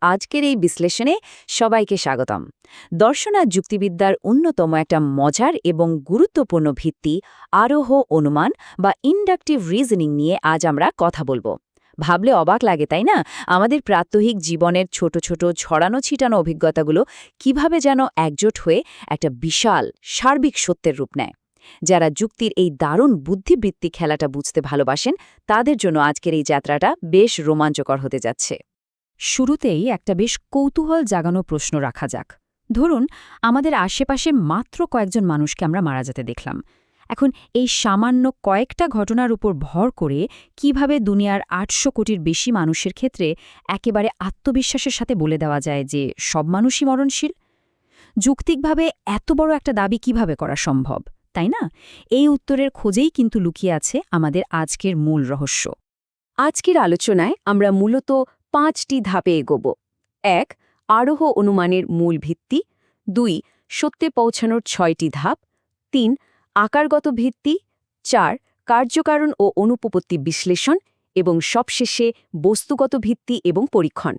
আজকের এই বিশ্লেষণে সবাইকে স্বাগতম। দর্শন আর যুক্তিবিদ্যার অন্যতম একটা মজার এবং গুরুত্বপূর্ণ ভিত্তি আরোহ অনুমান বা ইন্ডাকটিভ রিজনিং নিয়ে আজ আমরা কথা বলবো। ভাবলে অবাক লাগে তাই না, আমাদের প্রাত্যহিক জীবনের ছোট ছোট ছড়ানো ছিটানো অভিজ্ঞতাগুলো কিভাবে যেন একজোট হয়ে একটা বিশাল সার্বিক সত্যের রূপ নেয়। যারা যুক্তির এই দারুণ বুদ্ধিবৃত্তিক খেলাটা বুঝতে ভালোবাসেন তাদের জন্য আজকের এই যাত্রাটা বেশ রোমাঞ্চকর হতে যাচ্ছে। শুরুতেই একটা বেশ কৌতূহল জাগানো প্রশ্ন রাখা যাক। ধরুন, আমাদের আশেপাশে মাত্র কয়েকজন মানুষকে আমরা মারা যেতে দেখলাম। এখন এই সামান্য কয়েকটা ঘটনার উপর ভর করে কিভাবে দুনিয়ার ৮০০ কোটির বেশি মানুষের ক্ষেত্রে একেবারে আত্মবিশ্বাসের সাথে বলে দেওয়া যায় যে সব মানুষই মরণশীল? যৌক্তিকভাবে এত বড় একটা দাবি কিভাবে করা সম্ভব, তাই না? এই উত্তরের খোঁজেই কিন্তু লুকিয়ে আছে আমাদের আজকের মূল রহস্য। আজকের আলোচনায় আমরা মূলত ৫টি ধাপে এগোব। ১. আরোহ অনুমানের মূল ভিত্তি। ২. সত্যে পৌঁছানোর ৬টি ধাপ। ৩. আকারগত ভিত্তি। ৪. কার্যকারণ ও অনুপপত্তি বিশ্লেষণ। এবং সবশেষে বস্তুগত ভিত্তি এবং পরীক্ষণ।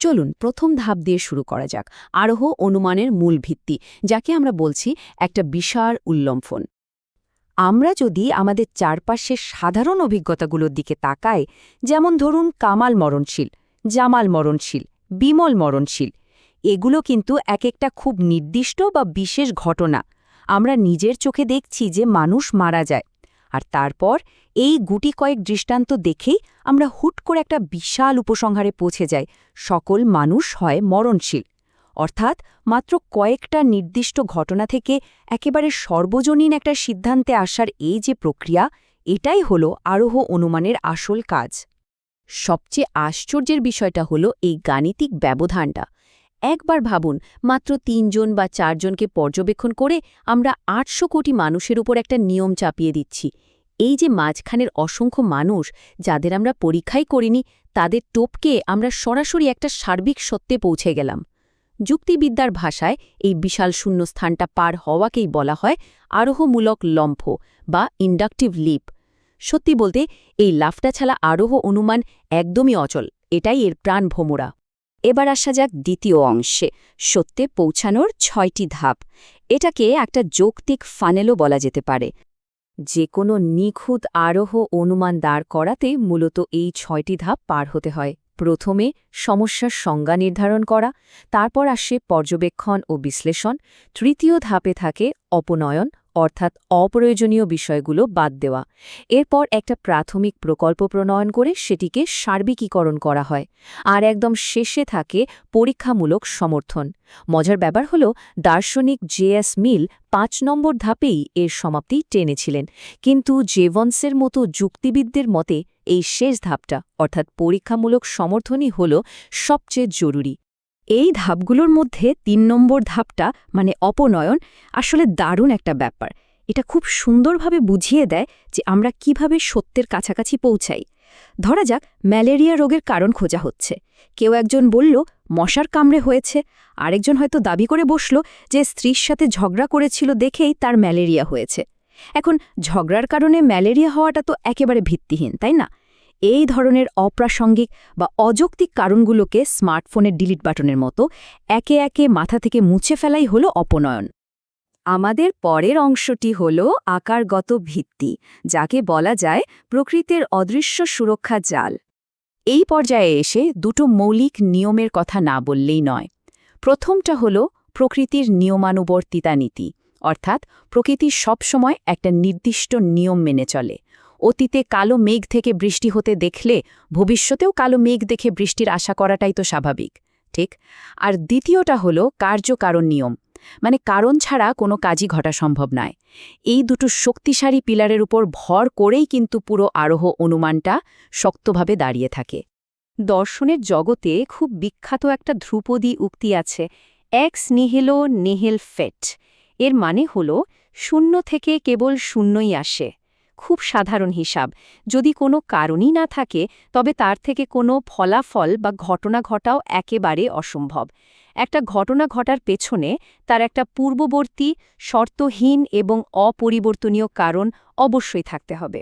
চলুন প্রথম ধাপ দিয়ে শুরু করা যাক, আরোহ অনুমানের মূল ভিত্তি, যাকে আমরা বলছি একটা বিশাল উল্লম্ফন। আমরা যদি আমাদের চারপাশের সাধারণ অভিজ্ঞতাগুলোর দিকে তাকাই, যেমন ধরুন কামাল মরণশীল, জামাল মরণশীল, বিমল মরণশীল, এগুলো কিন্তু এক একটা খুব নির্দিষ্ট বা বিশেষ ঘটনা। আমরা নিজের চোখে দেখছি যে মানুষ মারা যায়, আর তারপর এই গুটি কয়েক দৃষ্টান্ত দেখেই আমরা হুট করে একটা বিশাল উপসংহারে পৌঁছে যাই, সকল মানুষ হয় মরণশীল। অর্থাৎ মাত্র কয়েকটা নির্দিষ্ট ঘটনা থেকে একেবারে সর্বজনীন একটা সিদ্ধান্তে আসার এই যে প্রক্রিয়া, এটাই হলো আরোহ অনুমানের আসল কাজ। সবচেয়ে আশ্চর্যের বিষয়টা হলো এই গাণিতিক ব্যবধানটা। একবার ভাবুন, মাত্র ৩ জন বা ৪ জনকে পর্যবেক্ষণ করে আমরা ৮০০ কোটি মানুষের উপর একটা নিয়ম চাপিয়ে দিচ্ছি। এই যে মাঝখানের অসংখ্য মানুষ, যাদের আমরা পরীক্ষাই করিনি, তাদের টোপকে আমরা সরাসরি একটা সার্বিক সত্যে পৌঁছে গেলাম। যুক্তিবিদ্যার ভাষায় এই বিশাল শূন্যস্থানটা পার হওয়াকেই বলা হয় আরোহমূলক লম্ফ বা ইন্ডাকটিভ লিপ। সত্যি বলতে এই লাফটা ছাড়া আরোহ অনুমান একদমই অচল, এটাই এর প্রাণভোমরা। এবার আসা যাক দ্বিতীয় অংশে, সত্যে পৌঁছানোর ৬টি ধাপ। এটাকে একটা যৌক্তিক ফানেলও বলা যেতে পারে। যে কোনো নিখুঁত আরোহ অনুমান দাঁড় করাতে মূলত এই ৬টি ধাপ পার হতে হয়। প্রথমে সমস্যার সংজ্ঞা নির্ধারণ করা, তারপর আসে পর্যবেক্ষণ ও বিশ্লেষণ, তৃতীয় ধাপে থাকে অপনয়ন, অর্থাৎ অপ্রয়োজনীয় বিষয়গুলো বাদ দেওয়া। এরপর একটা প্রাথমিক প্রকল্প প্রণয়ন করে সেটিকে সার্বিকীকরণ করা হয়, আর একদম শেষে থাকে পরীক্ষামূলক সমর্থন। মজার ব্যাপার হল, দার্শনিক জে.এস. মিল ৫ নম্বর ধাপেই এর সমাপ্তি টেনেছিলেন, কিন্তু জেভন্সের মতো যুক্তিবিদদের মতে এই শেষ ধাপটা, অর্থাৎ পরীক্ষামূলক সমর্থনই হল সবচেয়ে জরুরি। এই ধাপগুলোর মধ্যে ৩ নম্বর ধাপটা, মানে অপনয়ন, আসলে দারুণ একটা ব্যাপার। এটা খুব সুন্দরভাবে বুঝিয়ে দেয় যে আমরা কিভাবে সত্যের কাছাকাছি পৌঁছাই। ধরা যাক, ম্যালেরিয়া রোগের কারণ খোঁজা হচ্ছে। কেউ একজন বলল মশার কামড়ে হয়েছে, আরেকজন হয়তো দাবি করে বসল যে স্ত্রীর সাথে ঝগড়া করেছিল দেখেই তার ম্যালেরিয়া হয়েছে। এখন ঝগড়ার কারণে ম্যালেরিয়া হওয়াটা তো একেবারে ভিত্তিহীন, তাই না? এই ধরনের অপ্রাসঙ্গিক বা অযৌক্তিক কারণগুলোকে স্মার্টফোনের ডিলিট বাটনের মতো একে একে মাথা থেকে মুছে ফেলাই হল অপনয়ন। আমাদের পরের অংশটি হল আকারগত ভিত্তি, যাকে বলা যায় প্রকৃতির অদৃশ্য সুরক্ষা জাল। এই পর্যায়ে এসে দুটো মৌলিক নিয়মের কথা না বললেই নয়। প্রথমটা হল প্রকৃতির নিয়মানুবর্তিতা নীতি, অর্থাৎ প্রকৃতি সবসময় একটা নির্দিষ্ট নিয়ম মেনে চলে। অতীতে কালো মেঘ থেকে বৃষ্টি হতে দেখলে ভবিষ্যতেও কালো মেঘ দেখে বৃষ্টির আশা করাটাই তো স্বাভাবিক, ঠিক? আর দ্বিতীয়টা হল কার্যকারণ নিয়ম, মানে কারণ ছাড়া কোনো কাজই ঘটা সম্ভব নয়। এই দুটো শক্তিশালী পিলারের উপর ভর করেই কিন্তু পুরো আরোহ অনুমানটা শক্তভাবে দাঁড়িয়ে থাকে। দর্শনের জগতে খুব বিখ্যাত একটা ধ্রুপদী উক্তি আছে, এক্স নিহিলো নিহিল ফেট। এর মানে হল শূন্য থেকে কেবল শূন্যই আসে। খুব সাধারণ হিসাব, যদি কোনো কারণই না থাকে তবে তার থেকে কোনো ফলাফল বা ঘটনা ঘটাও একেবারে অসম্ভব। একটা ঘটনা ঘটার পেছনে তার একটা পূর্ববর্তী, শর্তহীন এবং অপরিবর্তনীয় কারণ অবশ্যই থাকতে হবে।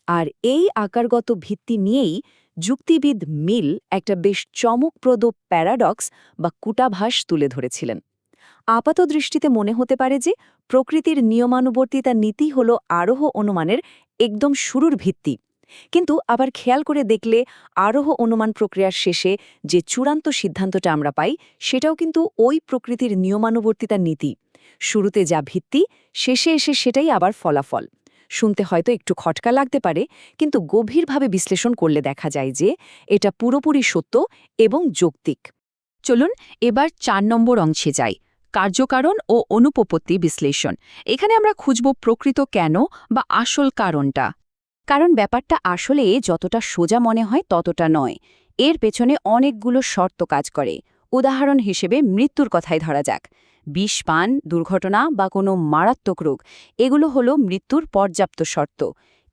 আর এই আকারগত ভিত্তি নিয়েই যুক্তিবিদ মিল একটা বেশ চমকপ্রদ প্যারাডক্স বা কূটাভাস তুলে ধরেছিলেন। আপাতদৃষ্টিতে মনে হতে পারে যে প্রকৃতির নিয়মানুবর্তিতা নীতি হল আরোহ অনুমানের একদম শুরুর ভিত্তি, কিন্তু আবার খেয়াল করে দেখলে আরোহ অনুমান প্রক্রিয়ার শেষে যে চূড়ান্ত সিদ্ধান্তটা আমরা পাই সেটাও কিন্তু ওই প্রকৃতির নিয়মানুবর্তিতার নীতি। শুরুতে যা ভিত্তি, শেষে এসে সেটাই আবার ফলাফল। শুনতে হয়তো একটু খটকা লাগতে পারে, কিন্তু গভীরভাবে বিশ্লেষণ করলে দেখা যায় যে এটা পুরোপুরি সত্য এবং যৌক্তিক। চলুন এবার ৪ নম্বর অংশে যাই, কার্যকারণ ও অনুপপত্তি বিশ্লেষণ। এখানে আমরা খুঁজব প্রকৃত কেন বা আসল কারণটা। কারণ ব্যাপারটা আসলে যতটা সোজা মনে হয় ততটা নয়। এর পেছনে অনেকগুলো শর্ত কাজ করে। উদাহরণ হিসেবে মৃত্যুর কথাই ধরা যাক। বিষ পান, দুর্ঘটনা বা কোনো মারাত্মক রোগ, এগুলো হলো মৃত্যুর পর্যাপ্ত শর্ত।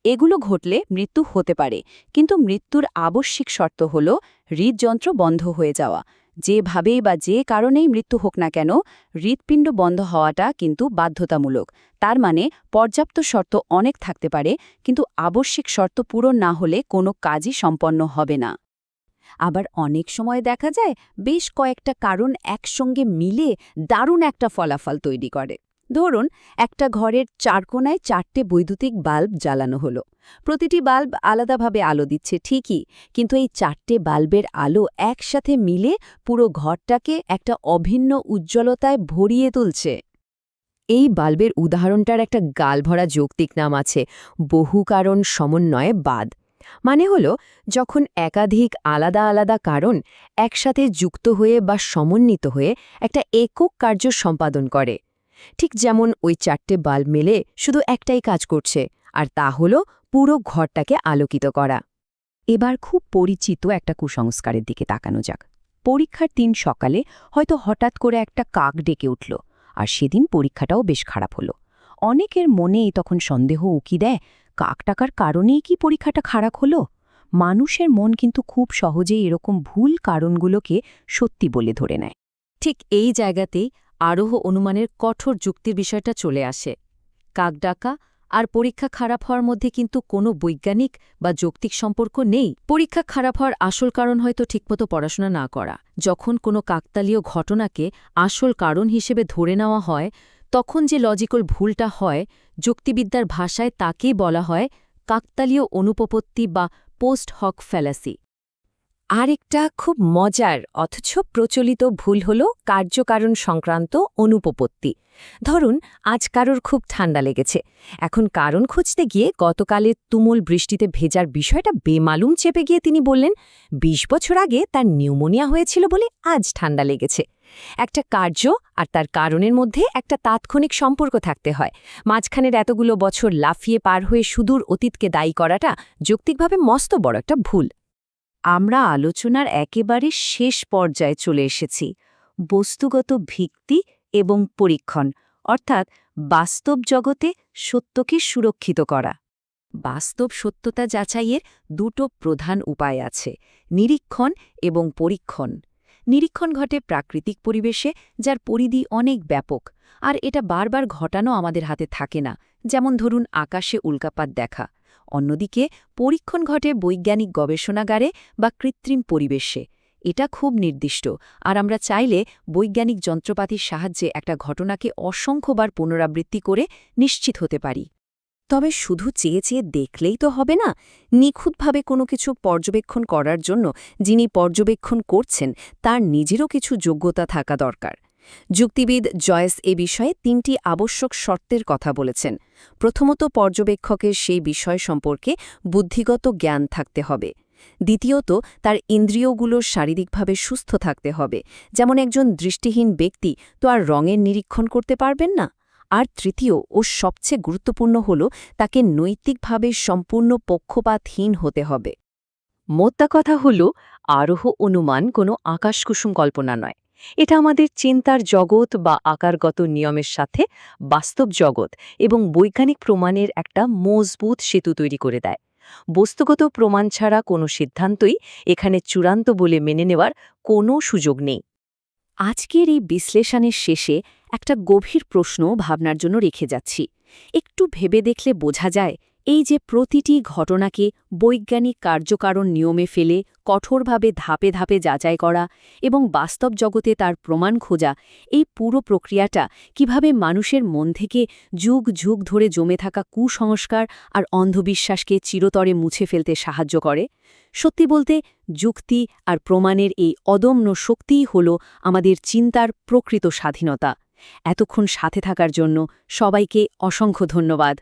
এগুলো ঘটলে মৃত্যু হতে পারে, কিন্তু মৃত্যুর আবশ্যিক শর্ত হলো হৃদযন্ত্র বন্ধ হয়ে যাওয়া। যেভাবেই বা যে কারণেই মৃত্যু হোক না কেন, হৃৎপিণ্ড বন্ধ হওয়াটা কিন্তু বাধ্যতামূলক। তার মানে পর্যাপ্ত শর্ত অনেক থাকতে পারে, কিন্তু আবশ্যিক শর্ত পূরণ না হলে কোনো কাজই সম্পন্ন হবে না। আবার অনেক সময় দেখা যায় বেশ কয়েকটা কারণ একসঙ্গে মিলে দারুণ একটা ফলাফল তৈরি করে। ধরুন, একটা ঘরের ৪ কোণায় ৪টে বৈদ্যুতিক বাল্ব জ্বালানো হলো। প্রতিটি বাল্ব আলাদাভাবে আলো দিচ্ছে ঠিকই, কিন্তু এই ৪টে বাল্বের আলো একসাথে মিলে পুরো ঘরটাকে একটা অভিন্ন উজ্জ্বলতায় ভরিয়ে তুলছে। এই বাল্বের উদাহরণটার একটা গালভরা যৌক্তিক নাম আছে, বহু কারণ সমন্বয়ে বাদ। মানে হলো, যখন একাধিক আলাদা আলাদা কারণ একসাথে যুক্ত হয়ে বা সমন্বিত হয়ে একটা একক কার্য সম্পাদন করে। ঠিক যেমন ওই ৪টে বাল্ব মিলে শুধু একটাই কাজ করছে, আর তা হলো পুরো ঘরটাকে আলোকিত করা। এবার খুব পরিচিত একটা কুসংস্কারের দিকে তাকানো যাক। পরীক্ষার দিন সকালে হয়তো হঠাৎ করে একটা কাক ডেকে উঠল, আর সেদিন পরীক্ষাটাও বেশ খারাপ হলো। অনেকের মনেই তখন সন্দেহ উকি দেয়, কাক ডাকার কারণেই কি পরীক্ষাটা খারাপ হলো? মানুষের মন কিন্তু খুব সহজেই এরকম ভুল কারণগুলোকে সত্যি বলে ধরে নেয়। ঠিক এই জায়গাতেই আরোহ অনুমানের কঠোর যুক্তির বিষয়টা চলে আসে। কাক ডাকা আর পরীক্ষা খারাপ হওয়ার মধ্যে কিন্তু কোনো বৈজ্ঞানিক বা যৌক্তিক সম্পর্ক নেই। পরীক্ষা খারাপ হওয়ার আসল কারণ হয়তো ঠিকমতো পড়াশোনা না করা। যখন কোনো কাকতালীয় ঘটনাকে আসল কারণ হিসেবে ধরে নেওয়া হয়, তখন যে লজিক্যাল ভুলটা হয়, যুক্তিবিদ্যার ভাষায় তাকেই বলা হয় কাকতালীয় অনুপপত্তি বা পোস্ট হক ফ্যালাসি। আরেকটা খুব মজার অথচ প্রচলিত ভুল হল কার্যকারণ সংক্রান্ত অনুপপত্তি। ধরুন, আজ কারোর খুব ঠান্ডা লেগেছে। এখন কারণ খুঁজতে গিয়ে গতকালের তুমুল বৃষ্টিতে ভেজার বিষয়টা বেমালুম চেপে গিয়ে তিনি বললেন ২০ বছর আগে তার নিউমোনিয়া হয়েছিল বলে আজ ঠান্ডা লেগেছে। একটা কার্য আর তার কারণের মধ্যে একটা তাৎক্ষণিক সম্পর্ক থাকতে হয়। মাঝখানের এতগুলো বছর লাফিয়ে পার হয়ে সুদূর অতীতকে দায়ী করাটা যৌক্তিকভাবে মস্ত বড় একটা ভুল। আমরা আলোচনার একেবারে শেষ পর্যায়ে চলে এসেছি, বস্তুগত ভিত্তি এবং পরীক্ষণ, অর্থাৎ বাস্তব জগতে সত্যকে সুরক্ষিত করা। বাস্তব সত্যতা যাচাইয়ের দুটো প্রধান উপায় আছে, নিরীক্ষণ এবং পরীক্ষণ। নিরীক্ষণ ঘটে প্রাকৃতিক পরিবেশে, যার পরিধি অনেক ব্যাপক, আর এটা বারবার ঘটানো আমাদের হাতে থাকে না, যেমন ধরুন আকাশে উল্কাপাত দেখা। অন্যদিকে পরীক্ষণ ঘটে বৈজ্ঞানিক গবেষণাগারে বা কৃত্রিম পরিবেশে। এটা খুব নির্দিষ্ট, আর আমরা চাইলে বৈজ্ঞানিক যন্ত্রপাতির সাহায্যে একটা ঘটনাকে অসংখ্যবার পুনরাবৃত্তি করে নিশ্চিত হতে পারি। তবে শুধু চেয়ে চেয়ে দেখলেই তো হবে না। নিখুঁতভাবে কোনো কিছু পর্যবেক্ষণ করার জন্য যিনি পর্যবেক্ষণ করছেন তার নিজেরও কিছু যোগ্যতা থাকা দরকার। যুক্তিবিদ জয়েস এ বিষয়ে ৩টি আবশ্যক শর্তের কথা বলেছেন। প্রথমত, পর্যবেক্ষকের সেই বিষয় সম্পর্কে বুদ্ধিগত জ্ঞান থাকতে হবে। দ্বিতীয়ত, তার ইন্দ্রিয়গুলো শারীরিকভাবে সুস্থ থাকতে হবে। যেমন একজন দৃষ্টিহীন ব্যক্তি তো আর রঙের নিরীক্ষণ করতে পারবেন না। আর তৃতীয় ও সবচেয়ে গুরুত্বপূর্ণ হল, তাকে নৈতিকভাবে সম্পূর্ণ পক্ষপাতহীন হতে হবে। মোদ্দা কথা হল, আরোহ অনুমান কোনো আকাশকুসুম কল্পনা নয়। এটা আমাদের চিন্তার জগৎ বা আকারগত নিয়মের সাথে বাস্তব জগৎ এবং বৈজ্ঞানিক প্রমাণের একটা মজবুত সেতু তৈরি করে দেয়। বস্তুগত প্রমাণ ছাড়া কোনো সিদ্ধান্তই এখানে চূড়ান্ত বলে মেনে নেওয়ার কোনো সুযোগ নেই। আজকের এই বিশ্লেষণের শেষে একটা গভীর প্রশ্ন ভাবনার জন্য রেখে যাচ্ছি। একটু ভেবে দেখলে বোঝা যায়, এই যে প্রতিটি ঘটনাকে বৈজ্ঞানিক কার্যকারণ নিয়মে ফেলে কঠোরভাবে ধাপে ধাপে যাচাই করা এবং বাস্তব জগতে তার প্রমাণ খোঁজা, এই পুরো প্রক্রিয়াটা কিভাবে মানুষের মন থেকে যুগ যুগ ধরে জমে থাকা কুসংস্কার আর অন্ধবিশ্বাসকে চিরতরে মুছে ফেলতে সাহায্য করে। সত্যি বলতে, যুক্তি আর প্রমাণের এই অদম্য শক্তিই হল আমাদের চিন্তার প্রকৃত স্বাধীনতা। এতক্ষণ সাথে থাকার জন্য সবাইকে অসংখ্য ধন্যবাদ।